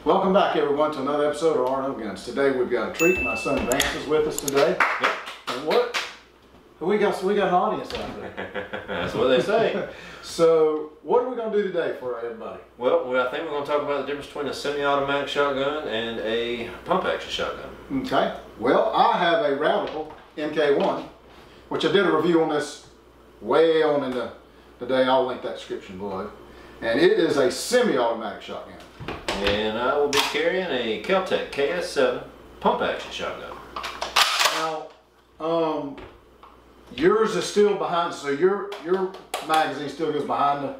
Welcome back, everyone, to another episode of R&O Guns. Today we've got a treat. My son Vance is with us today. Yep. And what? We got an audience out there. That's what they say. So, what are we going to do today for everybody? Well, I think we're going to talk about the difference between a semi-automatic shotgun and a pump-action shotgun. Okay. Well, I have a Radical MK-1, which I did a review on this way on in the day. I'll link that description below. And it is a semi-automatic shotgun. And I will be carrying a Keltec KS7 pump-action shotgun. Now, yours is still behind, so your magazine still goes behind the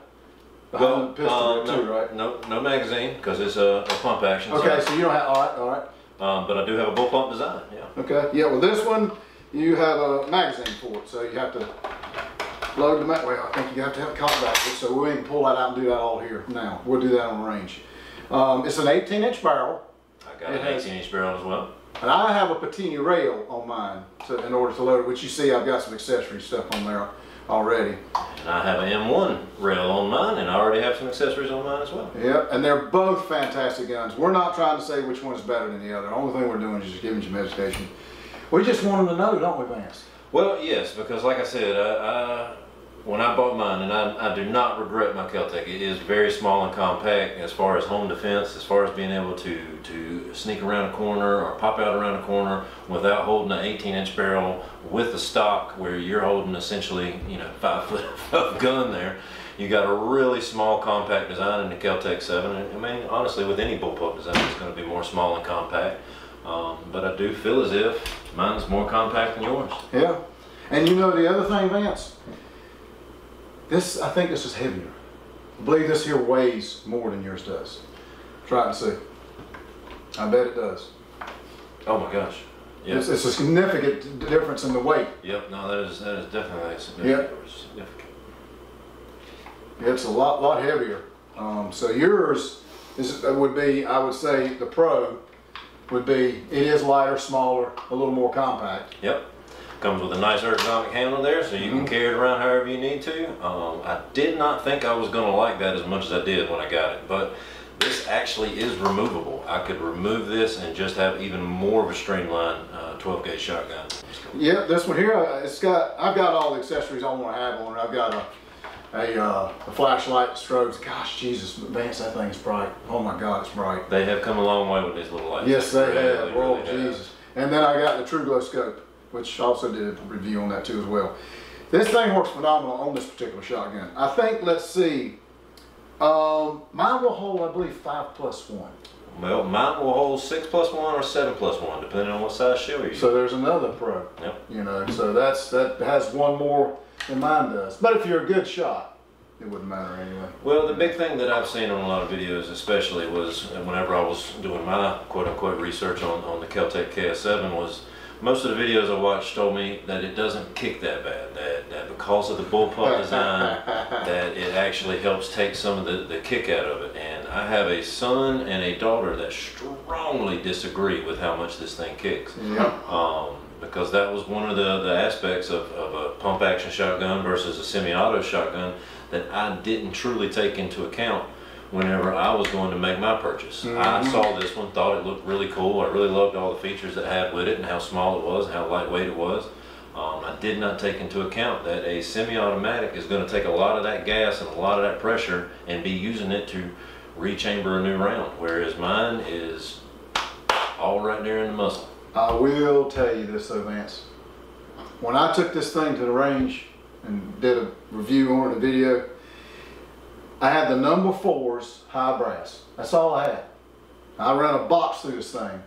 pistol too, right? No magazine, because it's a pump action. Okay, so you don't have, all right. But I do have a bull pump design, yeah. Okay, yeah, well this one, you have a magazine for it, so you have to load them that way. I think you have to have a cock back, so we can pull that out and do that all here now. We'll do that on the range. It's an 18-inch barrel. I got an 18-inch barrel as well. And I have a Patini rail on mine in order to load it, which you see I've got some accessory stuff on there already. And I have an M1 rail on mine, and I already have some accessories on mine as well. Yeah, and they're both fantastic guns. We're not trying to say which one is better than the other. The only thing we're doing is just giving you some education. We just want them to know, don't we, Vance? Well, yes, because like I said, when I bought mine, and I do not regret my Keltec. It is very small and compact as far as home defense, as far as being able to sneak around a corner or pop out around a corner without holding an 18-inch barrel with the stock where you're holding essentially, 5 foot of gun there. You got a really small compact design in the Keltec 7. I mean, honestly, with any bullpup design, it's going to be more small and compact. But I do feel as if mine's more compact than yours. Yeah, and you know the other thing, Vance? I think this is heavier. I believe this here weighs more than yours does. Try it and see. I bet it does. Oh my gosh. Yep. It's a significant difference in the weight. Yep, no, that is definitely a significant. Yep. It's a lot heavier. So yours would be, I would say, the Pro would be, it is lighter, smaller, a little more compact. Yep. Comes with a nice ergonomic handle there, so you can carry it around however you need to. I did not think I was going to like that as much as I did when I got it, but this actually is removable. I could remove this and just have even more of a streamlined 12-gauge shotgun. Yeah, this one here, I've got all the accessories I want to have on it. I've got a flashlight, strobes. Gosh, Jesus, Vance, that thing's bright. Oh my God, it's bright. They have come a long way with these little lights. Yes, they have. Really Jesus. And then I got the True Glow scope, which also did a review on that too as well. This thing works phenomenal on this particular shotgun. I think, let's see, mine will hold, I believe, 5+1. Well, mine will hold 6+1 or 7+1, depending on what size shell you're using. So there's another Pro. Yep. So that has one more than mine does. But if you're a good shot, it wouldn't matter anyway. Well, the big thing that I've seen on a lot of videos, especially, was whenever I was doing my quote-unquote research on the Keltec KS7, was most of the videos I watched told me that it doesn't kick that bad, that because of the bullpup design, that it actually helps take some of the kick out of it. And I have a son and a daughter that strongly disagree with how much this thing kicks. Yep. Because that was one of the aspects of a pump action shotgun versus a semi-auto shotgun that I didn't truly take into account whenever I was going to make my purchase. I saw this one, thought it looked really cool. I really loved all the features it had with it and how small it was and how lightweight it was. I did not take into account that a semi-automatic is going to take a lot of that gas and a lot of that pressure and be using it to rechamber a new round, whereas mine is all right there in the muzzle. I will tell you this though, Vance. When I took this thing to the range and did a review on it, a video, I had the number 4's high brass. That's all I had. I ran a box through this thing.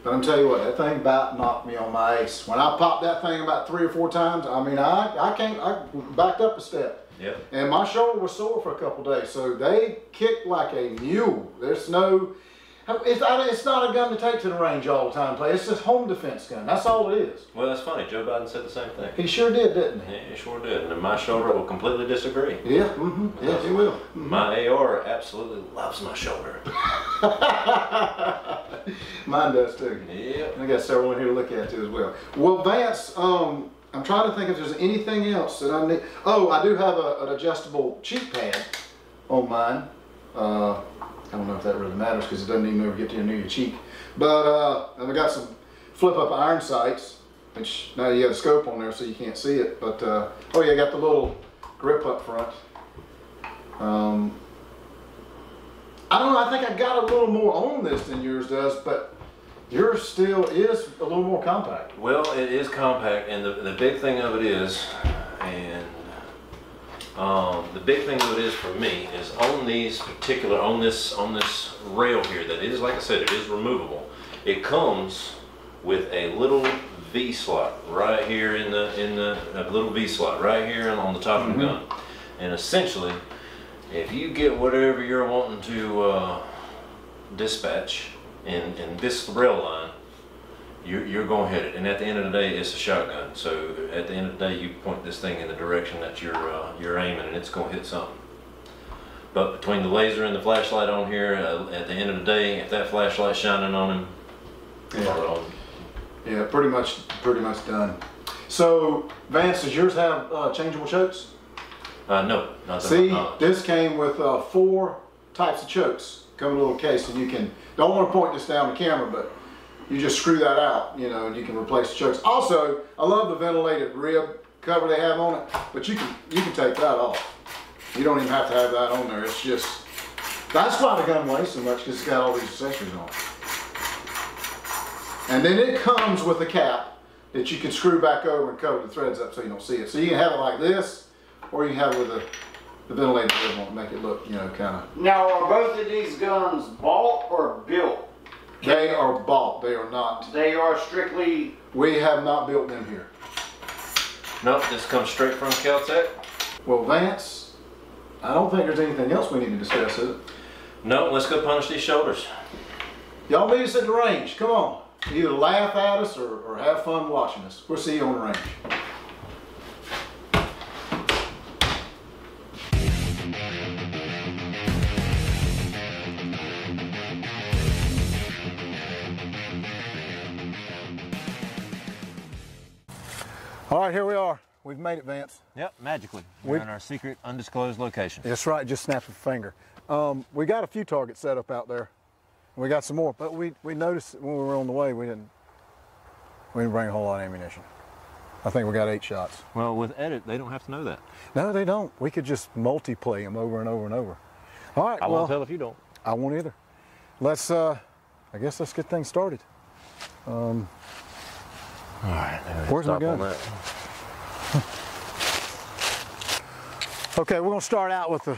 But I'm telling you what, that thing about knocked me on my ace. When I popped that thing about 3 or 4 times, I mean, I backed up a step. Yep. And my shoulder was sore for a couple days. So they kicked like a mule. There's no, it's not a gun to take to the range all the time. It's just home defense gun. That's all it is. Well, that's funny. Joe Biden said the same thing. He sure did, didn't he? Yeah, he sure did. And my shoulder will completely disagree. Yeah, yes, he will. My AR absolutely loves my shoulder. Mine does too. Yeah. I got several in here to look at too as well. Well, Vance, I'm trying to think if there's anything else that I need. Oh, I do have an adjustable cheek pad on mine. I don't know if that really matters because it doesn't even ever get near your cheek. But and we got some flip up iron sights, which now you have a scope on there so you can't see it. But oh yeah, got the little grip up front. I don't know, I think I got a little more on this than yours does, but yours still is a little more compact. Well, it is compact, and the big thing of it is, and the big thing of it is for me is on these particular, on this rail here that is, like I said, it is removable. It comes with a little V slot right here in the little V slot right here on the top of the gun, and essentially, if you get whatever you're wanting to dispatch in this rail line, you're going to hit it. And at the end of the day, it's a shotgun. So at the end of the day, you point this thing in the direction that you're aiming, and it's going to hit something. But between the laser and the flashlight on here, at the end of the day, if that flashlight's shining on him, yeah, pretty much done. So Vance, does yours have changeable chokes? No, not that. See, this came with 4 types of chokes. Come in a little case, and you can, don't want to point this down the camera, but you just screw that out, you know, and you can replace the chokes. Also, I love the ventilated rib cover they have on it, but you can take that off. You don't even have to have that on there. It's just, that's why the gun weighs so much, because it's got all these accessories on it. And then it comes with a cap that you can screw back over and cover the threads up so you don't see it. So you can have it like this, or you can have it with the ventilated rib on it, make it look, you know, kind of. Now, are both of these guns bought or built? They are bought. They are not. They are strictly. We have not built them here. Nope, this comes straight from Keltec. Well, Vance, I don't think there's anything else we need to discuss, is it? No, let's go punish these shoulders. Y'all meet us at the range. Come on. Either laugh at us or have fun watching us. We'll see you on the range. All right, here we are. We've made it, Vance. Yep, magically. We're in our secret, undisclosed location. That's right, just snap a finger. We got a few targets set up out there. We got some more, but we noticed when we were on the way, we didn't bring a whole lot of ammunition. I think we got 8 shots. Well, with edit, they don't have to know that. No, they don't. We could just multiplay them over and over and over. All right, I won't tell if you don't. I won't either. Let's, I guess let's get things started. All right. Where's my gun? Okay, we're gonna start out with I'm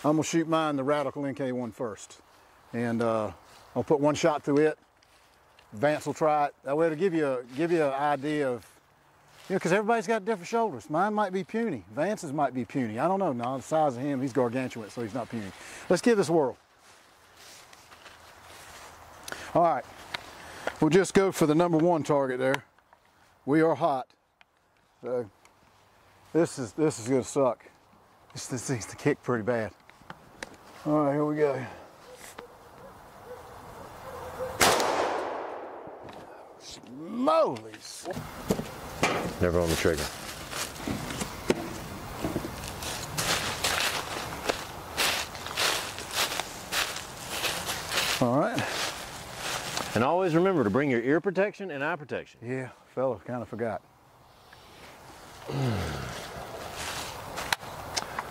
gonna shoot mine, the Radical MK-1 first. And I'll put 1 shot through it. Vance will try it. That way it'll give you an idea of, you know, because everybody's got different shoulders. Mine might be puny. Vance's might be puny. I don't know. No, the size of him, he's gargantuan, so he's not puny. Let's give this a whirl. All right. We'll just go for the number 1 target there. We are hot. So this is gonna suck. This thing's to kick pretty bad. All right, here we go. Smolies. Never on the trigger. All right. And always remember to bring your ear protection and eye protection. Yeah, fella, kind of forgot.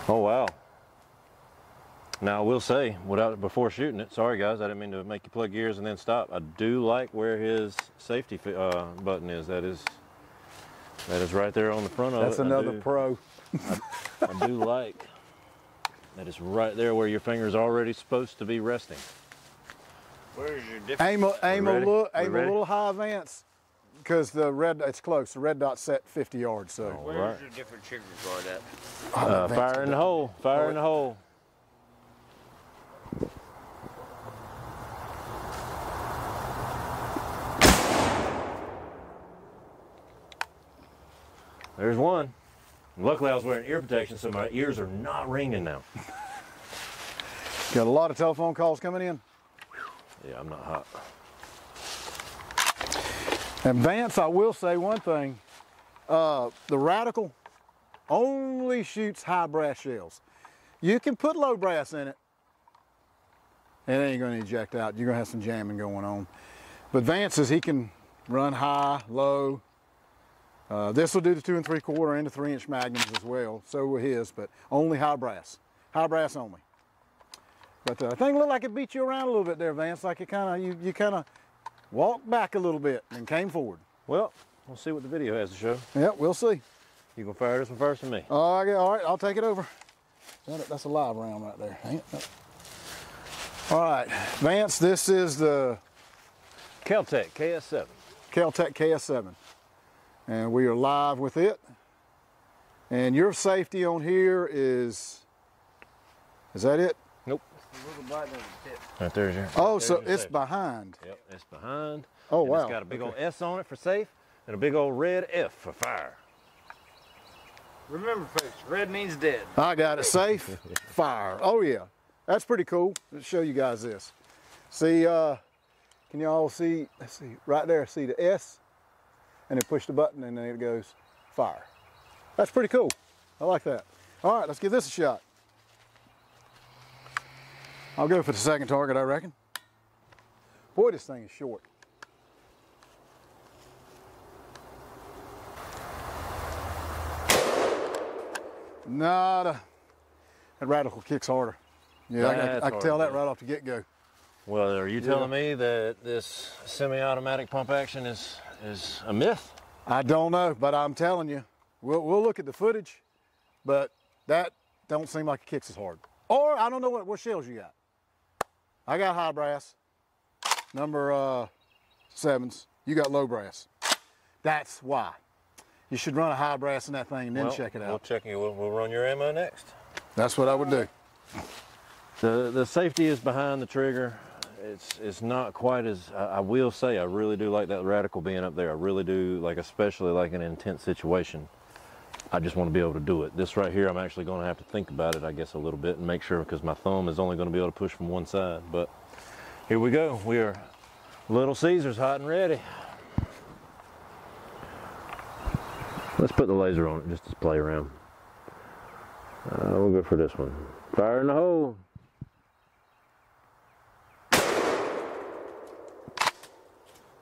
Oh, wow. Now, I will say, before shooting it, sorry guys, I didn't mean to make you plug ears and then stop. I do like where his safety button is. That is right there on the front of it. That's another pro. I do like that it's right there where your finger's already supposed to be resting. Where's your different? Aim a little high, Vance, because it's close. The red dot's set 50 yards. So Where's your different trigger guard at? Fire in the hole. Fire in the hole. There's one. Luckily, I was wearing ear protection, so my ears are not ringing now. Got a lot of telephone calls coming in. Yeah, I'm not hot. And Vance, I will say one thing. The Radical only shoots high brass shells. You can put low brass in it, It ain't gonna eject out. You're gonna have some jamming going on. But Vance's, he can run high, low. This will do the 2 3/4 and the 3-inch magnums as well. So will his, but only high brass. High brass only. But the thing looked like it beat you around a little bit there, Vance. Like it kind of, you kind of walked back a little bit and came forward. Well, we'll see what the video has to show. Yep, we'll see. You gonna fire this one first or me? All right, I'll take it over. That's a live round right there. All right, Vance, this is the Keltec KS7. Keltec KS7. And we are live with it. And your safety on here is that it? Nope. Right there's your. Oh, there's so your it's safety. behind. Yep, it's behind. Oh, and wow. It's got a big old S on it for safe and a big old red F for fire. Remember, folks, red means dead. I got it. Safe, fire. Oh, yeah. That's pretty cool. Let's show you guys this. See, can y'all see, let's see, right there, see the S? And then push the button and then it goes fire. That's pretty cool. I like that. All right, let's give this a shot. I'll go for the second target, I reckon. Boy, this thing is short. Nada. That radical kicks harder. Yeah, I can tell that right off the get-go. Well, are you telling me that this semi-automatic pump action is a myth? I don't know, but I'm telling you, we'll look at the footage, but that don't seem like it kicks as hard. Or I don't know what shells you got. I got high brass, number 7s. You got low brass. That's why. You should run a high brass in that thing and then check it out. We'll run your ammo next. That's what I would do. The safety is behind the trigger. It's not quite as, I will say, I really do like that radical being up there. I really do, like, especially like in an intense situation. I just want to be able to do it. This right here, I'm actually going to have to think about it, I guess, a little bit and make sure, because my thumb is only going to be able to push from one side. But here we go. We are Little Caesars, hot and ready. Let's put the laser on it just to play around. We'll go for this one. Fire in the hole.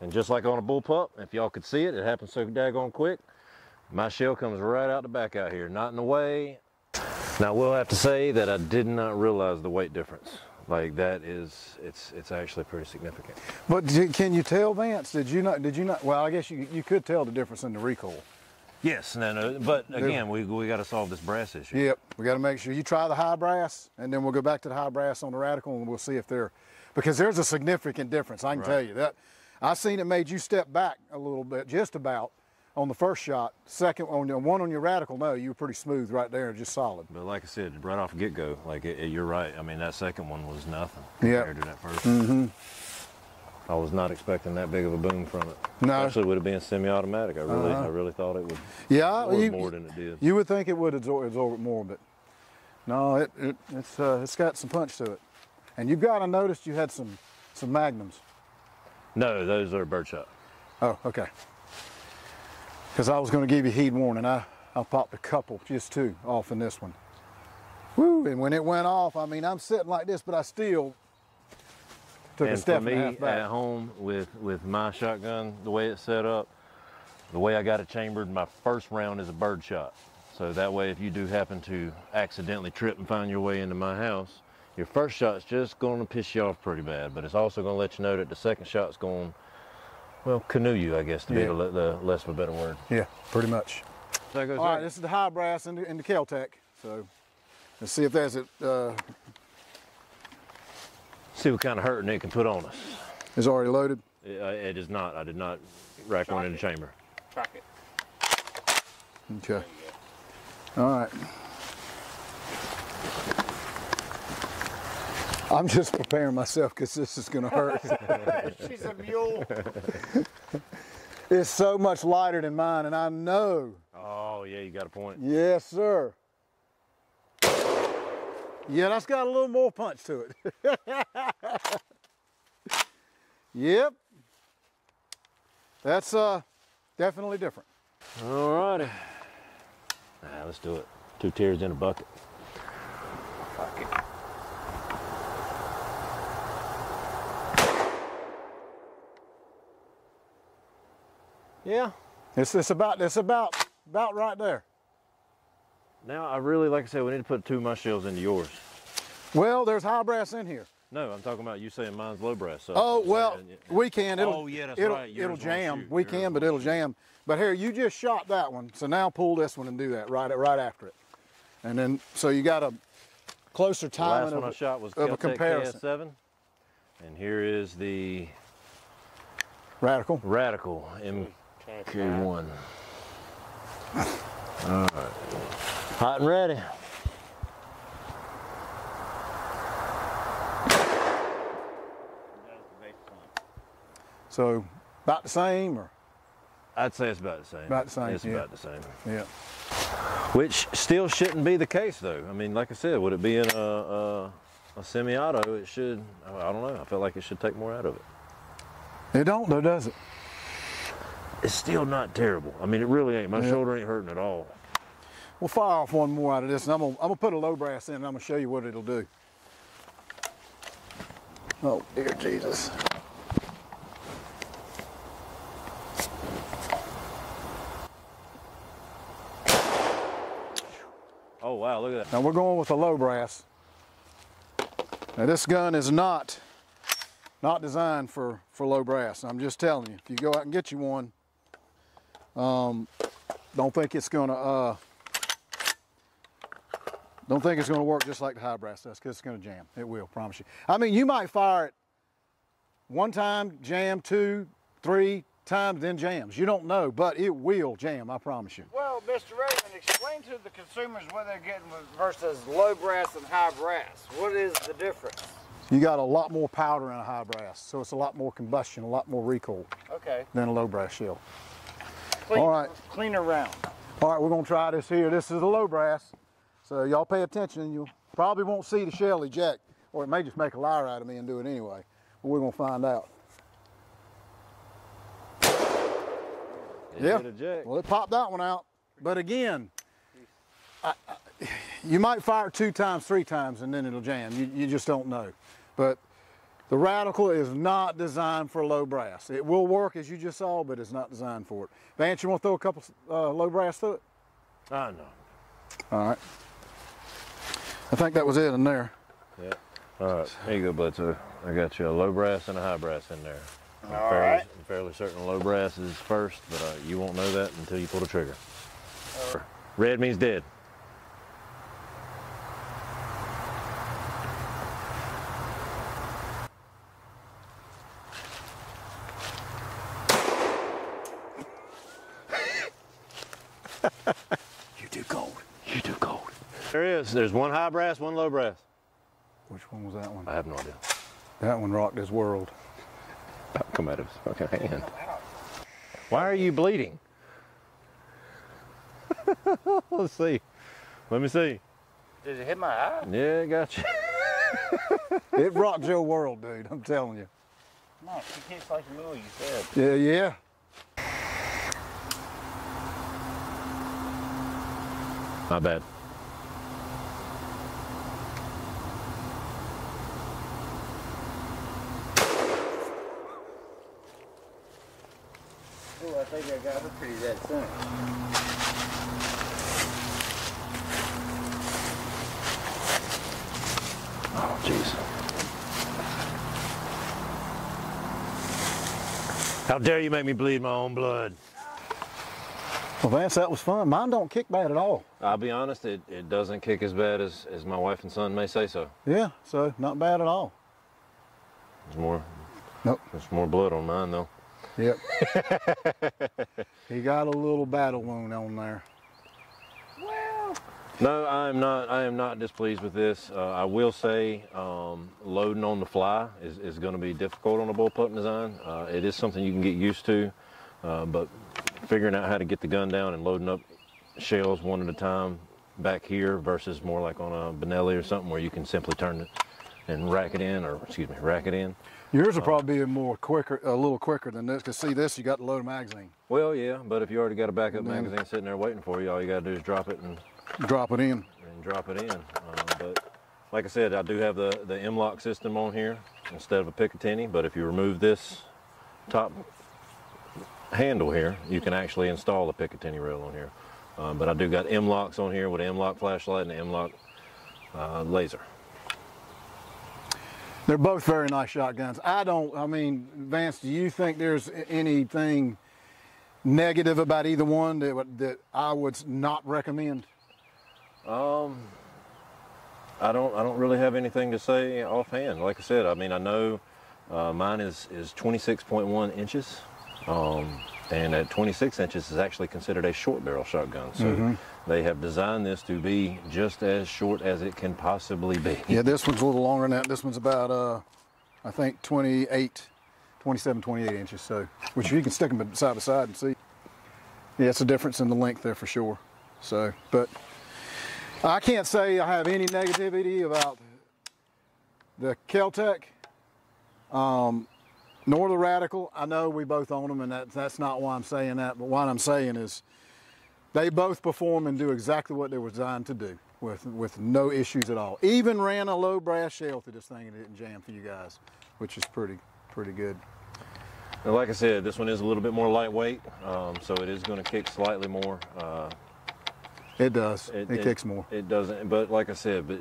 And just like on a bullpup, if y'all could see it, it happens so daggone quick. My shell comes right out the back out here, not in the way. Now, I will have to say that I did not realize the weight difference. Like that is, it's actually pretty significant. But can you tell, Vance? Did you not? Well, I guess you could tell the difference in the recoil. Yes, no, but again, we got to solve this brass issue. Yep, we got to make sure you try the high brass, and then we'll go back to the high brass on the radical, and we'll see if because there's a significant difference. I can tell you that. I seen it made you step back a little bit, just about, on the first shot. Second, on the one on your radical, no, you were pretty smooth right there, just solid. But like I said, right off the get-go, like you're right. I mean, that second one was nothing compared to that first. I was not expecting that big of a boom from it. No. Especially with it being semi-automatic. I really thought it would absorb more than it did. You would think it would absorb it more, but no, it's got some punch to it. And you've got to notice you had some magnums. No, those are birdshot. Oh, okay. Because I was going to give you heed warning. I popped a couple, just 2, off in this one. Woo! And when it went off, I mean, I'm sitting like this, but I still took a step and a half back. At home with my shotgun, the way it's set up, the way I got it chambered, my first round is a birdshot. So that way, if you do happen to accidentally trip and find your way into my house, your first shot's just going to piss you off pretty bad, but it's also going to let you know that the second shot's going, well, canoe you, I guess, to be the less of a better word. Yeah, pretty much. So goes all right, this is the high brass in the Keltec. So let's see if there's see what kind of hurting it can put on us. It's already loaded? It is not. I did not rack one in the chamber. Track it. Okay. All right. I'm just preparing myself because this is going to hurt. She's a mule. It's so much lighter than mine, and I know. Oh, yeah, you got a point. Yes, sir. Yeah, that's got a little more punch to it. Yep. That's definitely different. All righty. Let's do it. 2 tears in a bucket. Fuck it. Yeah. It's about right there. Now, I really, like I said, we need to put 2 of my shells into yours. Well, there's high brass in here. No, I'm talking about you saying mine's low brass. So Oh, well, we can. Oh, yeah, that's right. It'll Yours jam. won't shoot. We Yours can, but won't it'll shoot. jam. But here, you just shot that one, so now pull this one and do that right after it. And then, so you got a closer The timing last one I shot was of a Keltec comparison. KS7. And here is the Radical. Radical MK-1. All right. Hot and ready. So, about the same, or? I'd say it's about the same. About the same, It's yeah. about the same. Yeah. Which still shouldn't be the case, though. I mean, like I said, would it be in a semi-auto? It should. I don't know. I felt like it should take more out of it. It don't, though, does it? It's still not terrible. I mean, it really ain't. My shoulder ain't hurting at all. We'll fire off one more out of this, and I'm gonna put a low brass in, and I'm gonna show you what it'll do. Oh, dear Jesus. Oh, wow, look at that. Now we're going with a low brass. Now this gun is not designed for low brass. I'm just telling you, if you go out and get you one, don't think it's gonna work just like the high brass does, because it's gonna jam. It will, promise you. I mean, you might fire it one time, jam, 2, 3 times, then jams. You don't know, but it will jam, I promise you. Well, Mr. Raven, explain to the consumers what they're getting versus low brass and high brass. What is the difference? You got a lot more powder in a high brass, so it's a lot more combustion, a lot more recoil Okay. than a low brass shell. Clean, All right. Cleaner round. All right, we're gonna try this here. This is a low brass, so y'all pay attention. You probably won't see the shell eject, or it may just make a liar out of me and do it anyway, but we're gonna find out. Yeah, well, it popped that one out. But again, you might fire it 2 times, 3 times, and then it'll jam. You just don't know. But the Radical is not designed for low brass. It will work, as you just saw, but it's not designed for it. Vance, you want to throw a couple low brass through it? No. All right. I think that was it in there. Yeah. All right, there you go, Bledsoe. I got you a low brass and a high brass in there. I'm fairly certain low brass is first, but you won't know that until you pull the trigger. Red means dead. You do gold. You do gold. There is. There's one high brass, one low brass. Which one was that one? I have no idea. That one rocked his world. Come out of his fucking hand. Why are you bleeding? Let's see. Let me see. Did it hit my eye? Yeah, gotcha. It rocked your world, dude. I'm telling you. No, it hits like a mule, you said. Yeah. My bad. Oh, I think I got her pretty that soon. Oh, jeez. How dare you make me bleed my own blood? Well, Vance, that was fun. Mine don't kick bad at all. I'll be honest, it doesn't kick as bad as my wife and son may say so. Yeah, so not bad at all. There's more. Nope. There's more blood on mine though. Yep. He got a little battle wound on there. Well, No, I am not displeased with this. I will say loading on the fly is going to be difficult on a bullpup design. It is something you can get used to, but figuring out how to get the gun down and loading up shells one at a time back here versus more like on a Benelli or something where you can simply turn it and rack it in. Yours will probably be a little quicker than this, because see this, you got to load a magazine. Well, yeah, but if you already got a backup magazine sitting there waiting for you, all you got to do is drop it and drop it in. But like I said, I do have the M-lock system on here instead of a Picatinny, but if you remove this top handle here, you can actually install a Picatinny rail on here. But I do got M-locks on here with an M-lock flashlight and an M-lock laser. They're both very nice shotguns. I mean, Vance, do you think there's anything negative about either one that I would not recommend? I don't really have anything to say offhand. Like I said, I mean, I know mine is 26.1 inches. And at 26 inches is actually considered a short barrel shotgun. So they have designed this to be just as short as it can possibly be. Yeah, this one's a little longer than that. This one's about, I think 27, 28 inches. So, which you can stick them side by side and see. Yeah, it's a difference in the length there for sure. So, but I can't say I have any negativity about the Keltec. Nor the Radical. I know we both own them, and that's not why I'm saying that, but what I'm saying is they both perform and do exactly what they were designed to do with no issues at all. Even ran a low brass shell through this thing and it didn't jam for you guys, which is pretty good. Now, like I said, this one is a little bit more lightweight, so it is going to kick slightly more. It does. It kicks more. It doesn't, but like I said,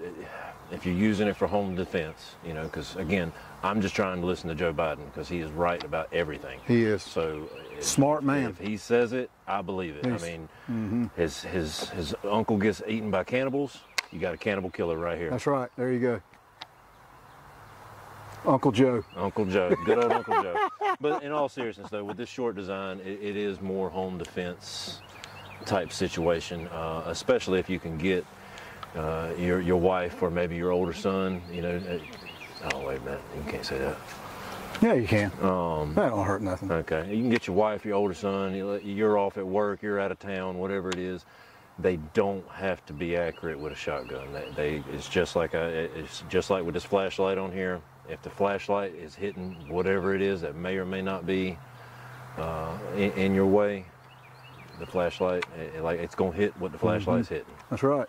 if you're using it for home defense, you know, because again, I'm just trying to listen to Joe Biden because he is right about everything. He is. So smart man. If he says it, I believe it. I mean, his uncle gets eaten by cannibals. You got a cannibal killer right here. That's right. There you go. Uncle Joe. Uncle Joe. Good old Uncle Joe. But in all seriousness, though, with this short design, it is more home defense type situation, especially if you can get your wife or maybe your older son, you know. Oh, wait a minute. You can't say that. Yeah, you can. That don't hurt nothing. Okay. You can get your wife, your older son, you're off at work, you're out of town, whatever it is. They don't have to be accurate with a shotgun. It's just like with this flashlight on here. If the flashlight is hitting whatever it is that may or may not be in your way, the flashlight, it's going to hit what the flashlight's hitting. That's right.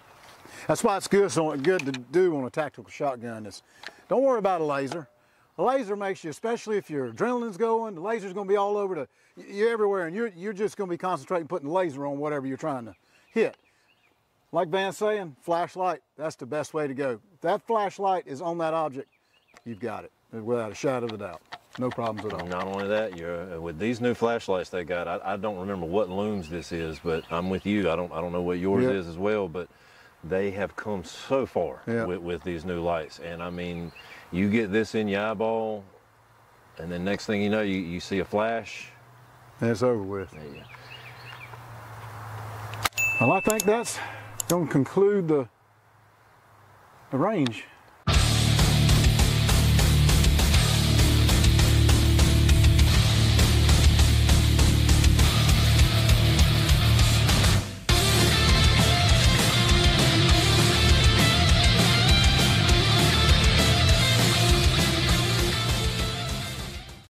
That's why it's good to do on a tactical shotgun is don't worry about a laser. A laser makes you, especially if your adrenaline's going, the laser's going to be all over you're everywhere, and you're just going to be concentrating putting the laser on whatever you're trying to hit. Like Van's saying, flashlight, that's the best way to go. If that flashlight is on that object, you've got it without a shadow of a doubt. No problems at all. Not only that, with these new flashlights they got, I don't remember what looms this is, but I'm with you. I don't know what yours is as well, but they have come so far with these new lights. And I mean, you get this in your eyeball, and then next thing you know, you see a flash. And it's over with. Yeah. Well, I think that's going to conclude the range.